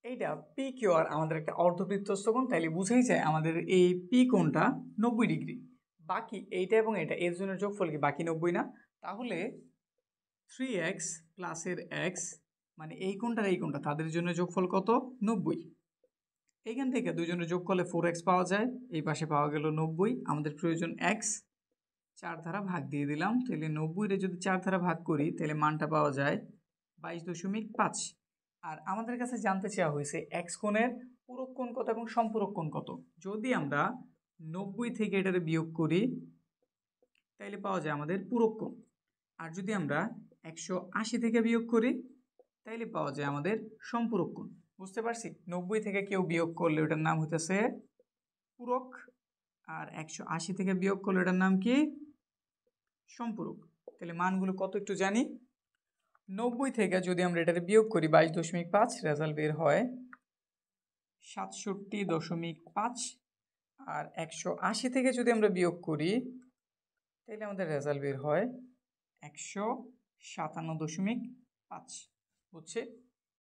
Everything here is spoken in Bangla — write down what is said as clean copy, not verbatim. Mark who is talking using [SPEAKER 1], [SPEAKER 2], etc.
[SPEAKER 1] এইটা পি কিউ আর আমাদের একটা অর্ধবৃত্তস্থ কোণ, তাইলে বুঝাই যায় আমাদের এই পি কোণটা 90 ডিগ্রি। বাকি এইটা এবং এটা এর জন্য যোগফল কি বাকি 90 না? তাহলে 3x প্লাসের এক্স মানে এই কোণটার এই কোণটা তাদের জন্য যোগফল কত? 90। এইখান থেকে দুইজনের যোগ করলে 4x পাওয়া যায়, এই পাশে পাওয়া গেল 90। আমাদের প্রয়োজন x, 4 দ্বারা ভাগ দিয়ে দিলাম। তাহলে 90 যদি 4 দ্বারা ভাগ করি তাহলে মানটা পাওয়া যায় 22.5। আর আমাদের কাছে জানতে চাওয়া হয়েছে এক্স কোণের পূরক কোণ কত এবং সম্পূরক কোণ কত। যদি আমরা 90 থেকে এটারে বিয়োগ করি তাহলে পাওয়া যায় আমাদের পূরক কোণ। আর যদি আমরা 180 থেকে বিয়োগ করি তাইলে পাওয়া যায় আমাদের সম্পূরক কোণ। বুঝতে পারছি? 90 থেকে কেউ বিয়োগ করলে ওটার নাম হইতেছে পূরক, আর 180 থেকে বিয়োগ করলে ওটার নাম কি? সম্পূরক। তাহলে মানগুলো কত একটু জানি। 90 থেকে যদি আমরা এটাতে বিয়োগ করি 22.5, রেজাল্ট বের হয় 67.5। আর 180 থেকে যদি আমরা বিয়োগ করি তাহলে আমাদের রেজাল্ট বের হয় 157.5। বুঝছে?